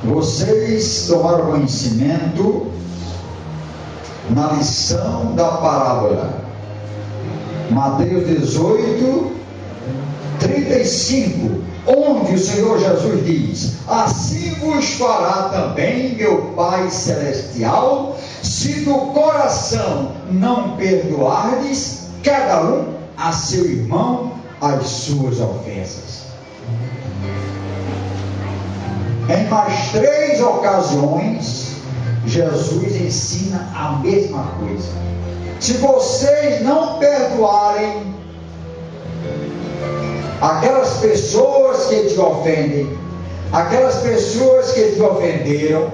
Vocês tomaram conhecimento na lição da parábola, Mateus 18, 35, onde o Senhor Jesus diz: assim vos fará também meu Pai Celestial, se do coração não perdoardes cada um a seu irmão as suas ofensas. Em mais 3 ocasiões, Jesus ensina a mesma coisa. Se vocês não perdoarem aquelas pessoas que te ofendem, aquelas pessoas que te ofenderam,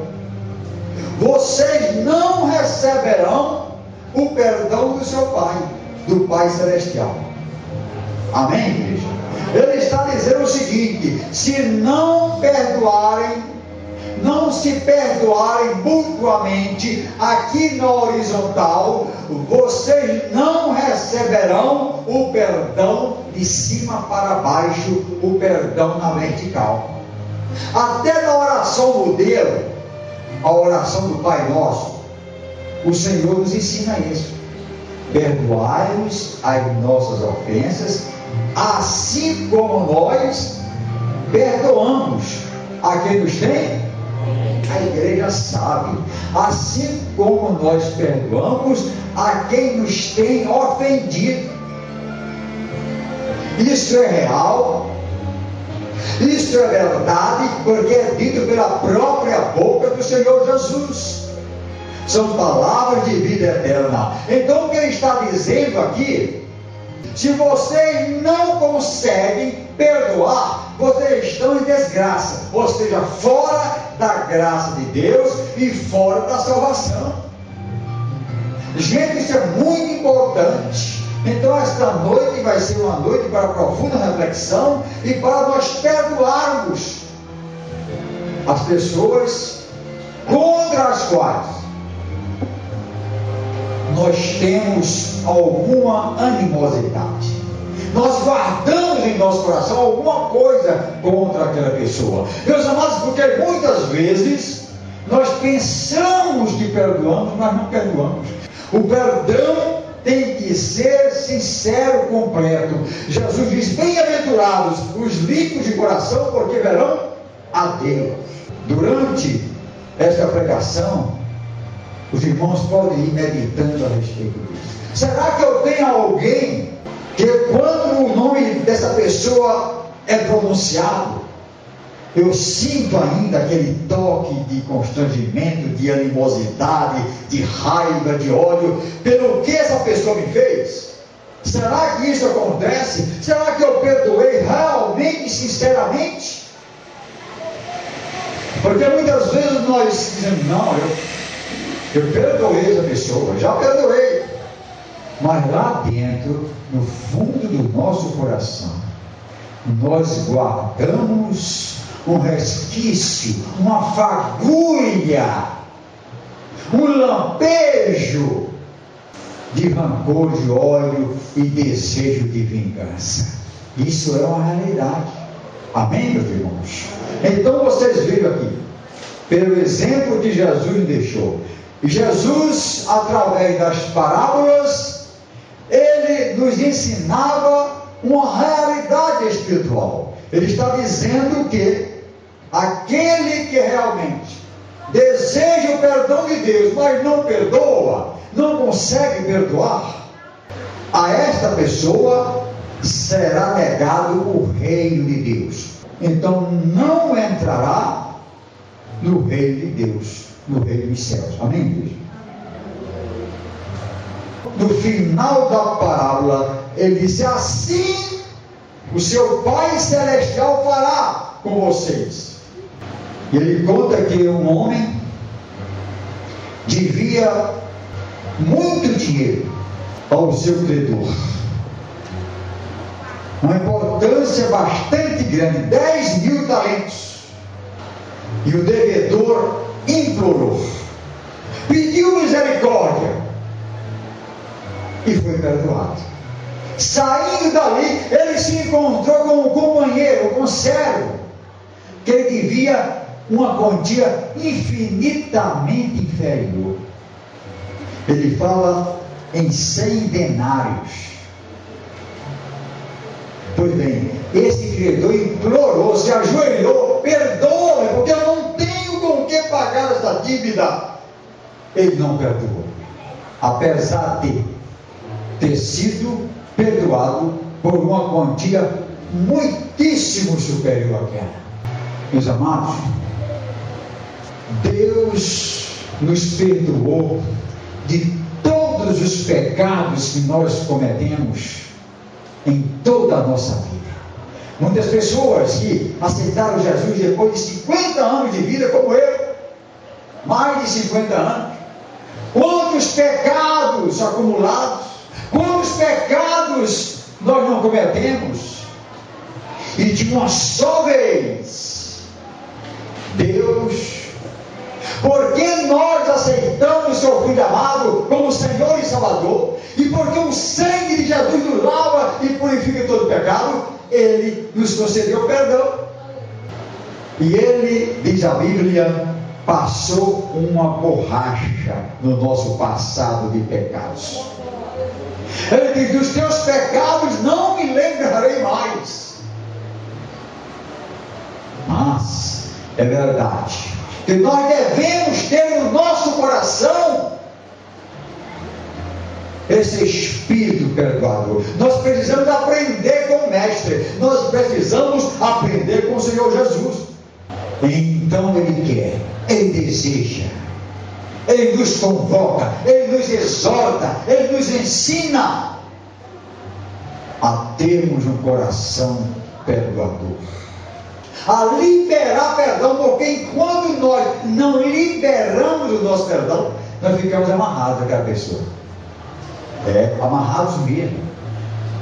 vocês não receberão o perdão do seu Pai, do Pai Celestial. Amém, igreja? Ele está dizendo o seguinte: se não perdoarem, não se perdoarem mutuamente aqui na horizontal, vocês não receberão o perdão de cima para baixo, o perdão na vertical. Até na oração modelo, a oração do Pai Nosso, o Senhor nos ensina isso: perdoai-nos as nossas ofensas, assim como nós perdoamos a quem nos tem. A igreja sabe, assim como nós perdoamos a quem nos tem ofendido. Isso é real, isso é verdade, porque é dito pela própria boca do Senhor Jesus. São palavras de vida eterna. Então o que ele está dizendo aqui: se vocês não conseguem perdoar, vocês estão em desgraça, ou seja, fora da graça de Deus e fora da salvação. Gente, isso é muito importante. Então esta noite vai ser uma noite para profunda reflexão e para nós perdoarmos as pessoas contra as quais nós temos alguma animosidade. Nós guardamos em nosso coração alguma coisa contra aquela pessoa. Meus amados, porque muitas vezes nós pensamos que perdoamos, mas não perdoamos. O perdão tem que ser sincero, completo. Jesus diz: bem-aventurados os limpos de coração, porque verão a Deus. Durante esta pregação, os irmãos podem ir meditando a respeito disso. Será que eu tenho alguém que, quando o nome dessa pessoa é pronunciado, eu sinto ainda aquele toque de constrangimento, de animosidade, de raiva, de ódio, pelo que essa pessoa me fez? Será que isso acontece? Será que eu perdoei realmente, sinceramente? Porque muitas vezes nós dizemos: não, eu perdoei essa pessoa, já perdoei. Mas lá dentro, no fundo do nosso coração, nós guardamos um resquício, uma fagulha, um lampejo de rancor, de ódio e desejo de vingança. Isso é uma realidade. Amém, meus irmãos? Então vocês viram aqui, pelo exemplo que Jesus deixou. Jesus, através das parábolas, ele nos ensinava uma realidade espiritual. Ele está dizendo que aquele que realmente deseja o perdão de Deus, mas não perdoa, não consegue perdoar, a esta pessoa será negado o reino de Deus. Então não entrará no reino de Deus, no reino dos céus. Amém, igreja? No final da parábola, ele disse: assim o seu Pai Celestial fará com vocês. E ele conta que um homem devia muito dinheiro ao seu credor, uma importância bastante grande, 10.000 talentos. E o devedor implorou, pediu misericórdia e foi perdoado. Saindo dali, ele se encontrou com um companheiro, com um servo, que ele devia uma quantia infinitamente inferior. Ele fala em 100 denários. Pois bem, esse credor implorou, se ajoelhou: perdoa-me, porque eu não tenho com que pagar esta dívida. Ele não perdoou, apesar de ter sido perdoado por uma quantia muitíssimo superior àquela. Meus amados, Deus nos perdoou de todos os pecados que nós cometemos em toda a nossa vida. Muitas pessoas que aceitaram Jesus depois de 50 anos de vida, como eu, mais de 50 anos, quantos pecados acumulados, quantos pecados nós não cometemos, e de uma só vez, Deus, porque nós aceitamos seu Filho amado como Senhor e Salvador, e porque o sangue de Jesus nos lava e purifica todo pecado, Ele nos concedeu perdão. E Ele, diz a Bíblia, passou uma borracha no nosso passado de pecados. Ele diz: dos teus pecados não me lembrarei mais. Mas é verdade que nós devemos ter no nosso coração esse espírito perdoador. Nós precisamos aprender com o Mestre, nós precisamos aprender com o Senhor Jesus. Então Ele quer, Ele deseja, Ele nos convoca, Ele nos exorta, Ele nos ensina a termos um coração perdoador, a liberar perdão, porque enquanto nós não liberamos o nosso perdão, nós ficamos amarrados àquela pessoa. Amarrados mesmo.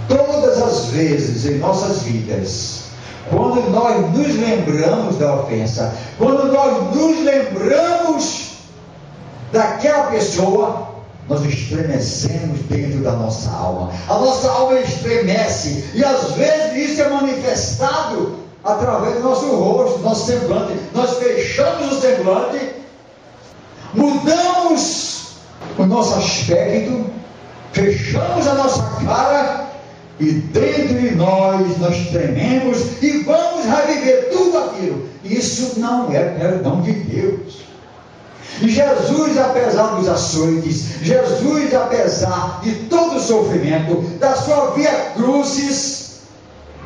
Todas as vezes em nossas vidas, quando nós nos lembramos da ofensa, quando nós nos lembramos daquela pessoa, nós estremecemos dentro da nossa alma. A nossa alma estremece, e às vezes isso é manifestado através do nosso rosto, do nosso semblante. Nós fechamos o semblante, mudamos o nosso aspecto, fechamos a nossa cara, e dentro de nós trememos e vamos reviver tudo aquilo. Isso não é perdão de Deus. E Jesus, apesar dos açoites, Jesus, apesar de todo o sofrimento, da sua via crucis,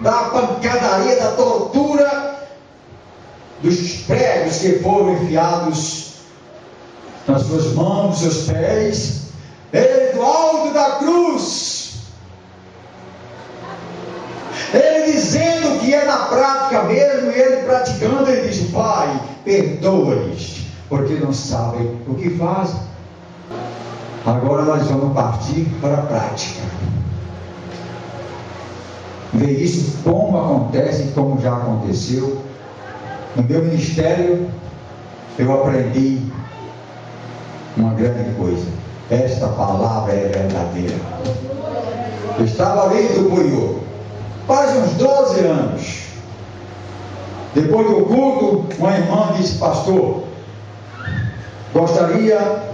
da pancadaria, da tortura, dos pregos que foram enfiados nas suas mãos, nos seus pés, Ele, do alto da cruz, Ele dizendo que é na prática mesmo, e Ele praticando, Ele diz: Pai, perdoa-lhes, porque não sabem o que fazem. Agora nós vamos partir para a prática. Ver isso como acontece, como já aconteceu. No meu ministério, eu aprendi uma grande coisa: esta palavra é verdadeira. Eu estava ali do Buiú, faz uns 12 anos. Depois do culto, uma irmã disse: pastor, gostaria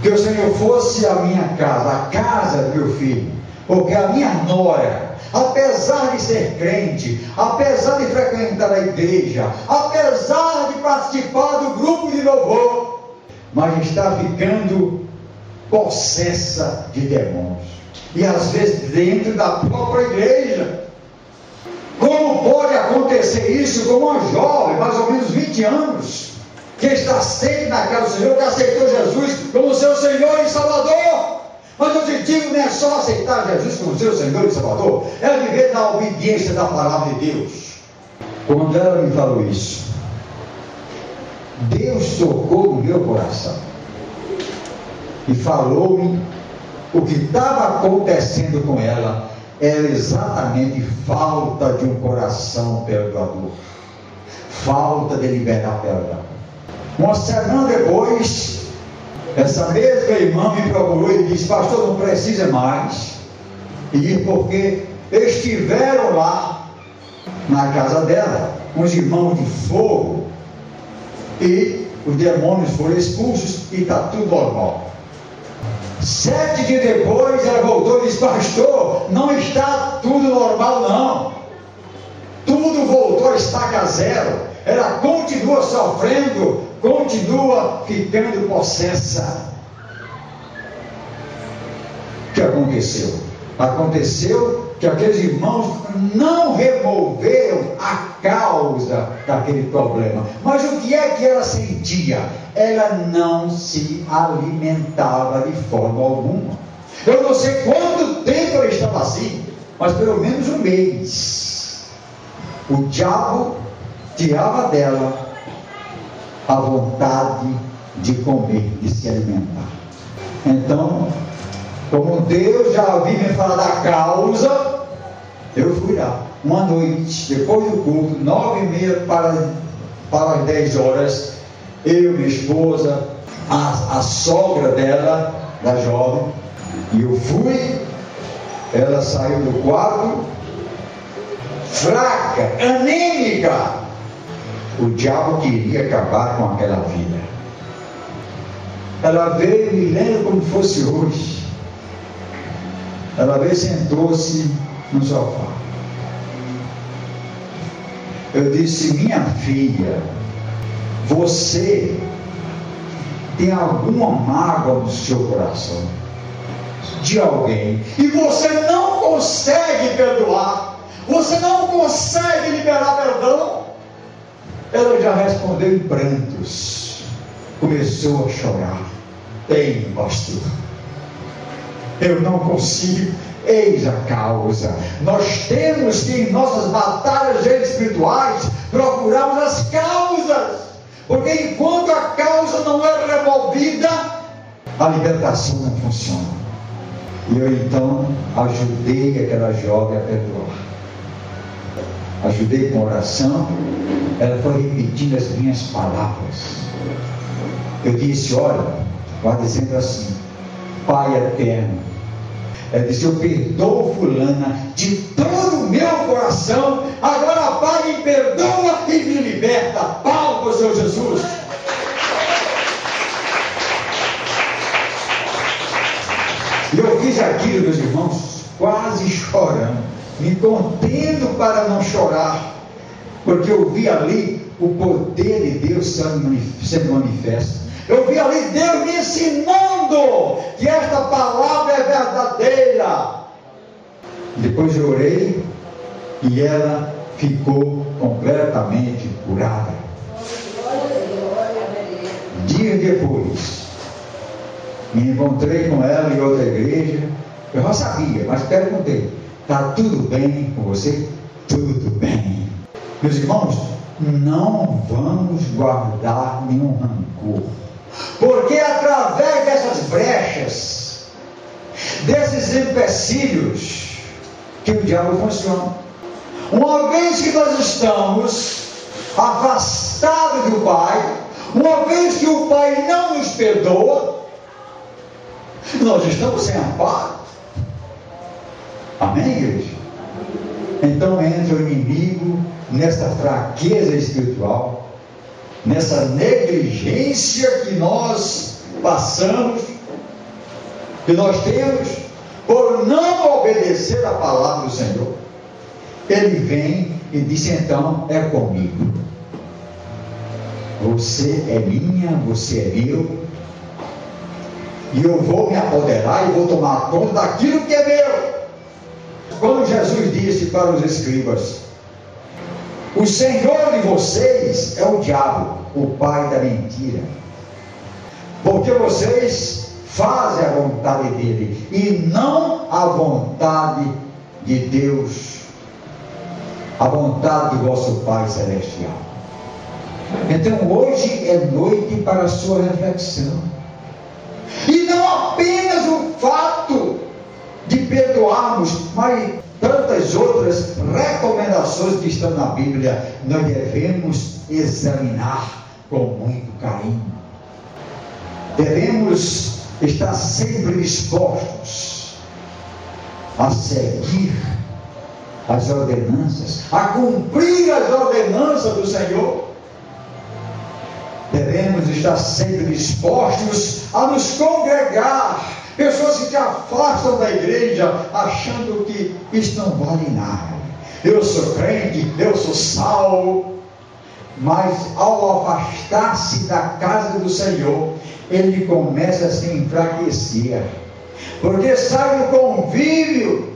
que o Senhor fosse à minha casa, a casa do meu filho, porque a minha nora, apesar de ser crente, apesar de frequentar a igreja, apesar de participar do grupo de louvor, mas está ficando possessa de demônios, e às vezes dentro da própria igreja. Como pode acontecer isso com uma jovem, mais ou menos 20 anos, que está sempre na casa do Senhor, que aceitou Jesus como seu Senhor e Salvador? Mas eu te digo, não é só aceitar Jesus como seu Senhor e Salvador, é viver na obediência da palavra de Deus. Quando ela me falou isso, Deus tocou no meu coração e falou-me o que estava acontecendo com ela era exatamente falta de um coração perdoador, falta de liberar perdão. Uma semana depois, essa mesma irmã me procurou e disse: pastor, não precisa mais ir, porque estiveram lá na casa dela uns irmãos de fogo E os demônios foram expulsos e está tudo normal. 7 dias depois ela voltou e disse: pastor, não está tudo normal não. Tudo voltou a estaca zero. Ela continua sofrendo, continua ficando possessa. O que aconteceu? Aconteceu que aqueles irmãos não removeram a causa daquele problema. Mas o que é que ela sentia? Ela não se alimentava de forma alguma. Eu não sei quanto tempo ela estava assim, mas pelo menos um mês. O diabo tirava dela a vontade de comer, de se alimentar. Então, como Deus já havia me falado da causa, eu fui lá. Uma noite, depois do culto, 9h30 para as 10 horas, eu, minha esposa, a sogra dela, da jovem, e eu fui. Ela saiu do quarto, fraca, anêmica. O diabo queria acabar com aquela vida. Ela veio, me lembro como fosse hoje. Ela veio e sentou-se no sofá. Eu disse: minha filha, você tem alguma mágoa no seu coração de alguém e você não consegue perdoar, você não consegue liberar perdão? Ela já respondeu em prantos, começou a chorar. Tem, pastor, eu não consigo. Eis a causa. Nós temos que, em nossas batalhas espirituais, procurarmos as causas, porque enquanto a causa não é removida, a libertação não funciona. E eu então ajudei aquela jovem a perdoar. Ajudei com oração. Ela foi repetindo as minhas palavras. Eu disse: olha, vai dizendo assim: Pai eterno, ela disse: eu perdoo fulana de todo o meu coração. Agora, Pai, me perdoa e me liberta. Palmas ao Senhor Jesus. E eu fiz aquilo, meus irmãos, quase chorando, me contendo para não chorar, porque eu vi ali o poder de Deus sendo manifesto. Eu vi ali Deus me ensinando que esta palavra é verdadeira. Depois eu orei e ela ficou completamente curada. Dias depois, me encontrei com ela em outra igreja. Eu já sabia, mas perguntei: está tudo bem com você? Tudo bem. Meus irmãos, não vamos guardar nenhum rancor, porque através dessas brechas, desses empecilhos, que o diabo funciona. Uma vez que nós estamos afastados do Pai, uma vez que o Pai não nos perdoa, nós estamos sem amparo. Amém, igreja? Então entra o inimigo nessa fraqueza espiritual, nessa negligência que nós passamos, que nós temos por não obedecer a palavra do Senhor. Ele vem e diz: então é comigo. Você é minha, você é meu, e eu vou me apoderar e vou tomar conta daquilo que é meu. Quando Jesus disse para os escribas: o Senhor de vocês é o diabo, o pai da mentira, porque vocês fazem a vontade dele e não a vontade de Deus, a vontade do vosso Pai Celestial. Então hoje é noite para a sua reflexão, e não apenas o fato de perdoarmos, mas tantas outras recomendações que estão na Bíblia, nós devemos examinar com muito carinho. Devemos estar sempre dispostos a seguir as ordenanças, a cumprir as ordenanças do Senhor. Devemos estar sempre dispostos a nos congregar. Pessoas que se afastam da igreja achando que isso não vale nada. Eu sou crente, eu sou salvo. Mas ao afastar-se da casa do Senhor, ele começa a se enfraquecer. Porque sai do convívio,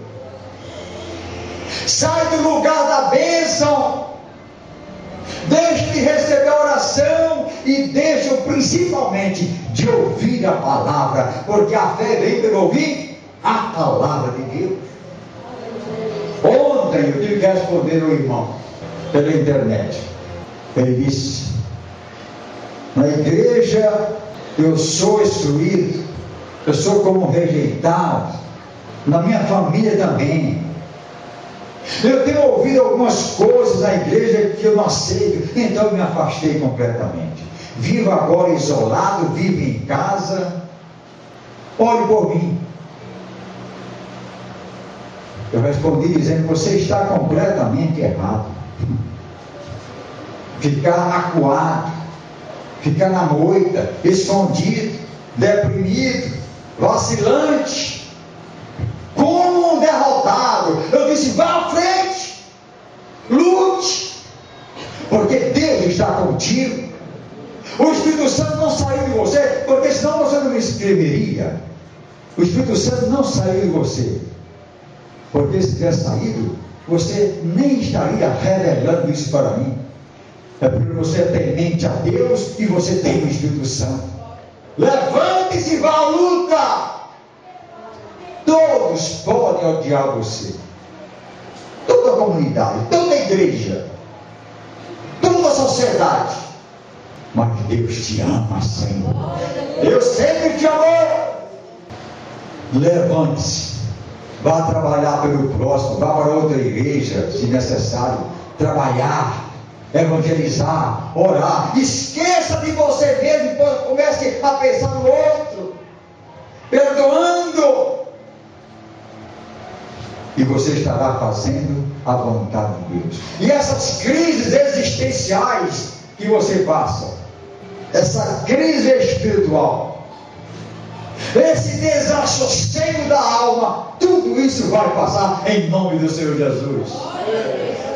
sai do lugar da bênção, deixa de receber a oração e deixa principalmente de ouvir a palavra, porque a fé vem pelo ouvir a palavra de Deus. Ontem eu tive que responder ao irmão pela internet. Ele disse: na igreja eu sou excluído, eu sou como rejeitado, na minha família também. Eu tenho ouvido algumas coisas na igreja que eu não aceito, então eu me afastei completamente. Vivo agora isolado, vivo em casa. Olhe por mim. Eu respondi dizendo: você está completamente errado. Ficar acuado, ficar na moita, escondido, deprimido, vacilante, como um derrotado. Eu disse: vá à frente, lute, porque Deus está contigo. O Espírito Santo não saiu de você, porque senão você não me escreveria. O Espírito Santo não saiu de você, porque se tivesse saído, você nem estaria revelando isso para mim. É porque você é temente a Deus e você tem o Espírito Santo. Levante-se e vá à luta. Todos podem odiar você, toda a comunidade, toda a igreja, toda a sociedade, mas Deus te ama, Senhor. Deus sempre te amou. Levante-se, vá trabalhar pelo próximo, vá para outra igreja, se necessário, trabalhar, evangelizar, orar. Esqueça de você mesmo e comece a pensar no outro, perdoando, e você estará fazendo a vontade de Deus. E essas crises existenciais que você passa, essa crise espiritual, esse desassossego da alma, tudo isso vai passar em nome do Senhor Jesus.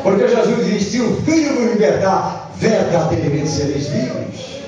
Porque Jesus disse: se o Filho vos libertar, verdadeiramente sereis livres.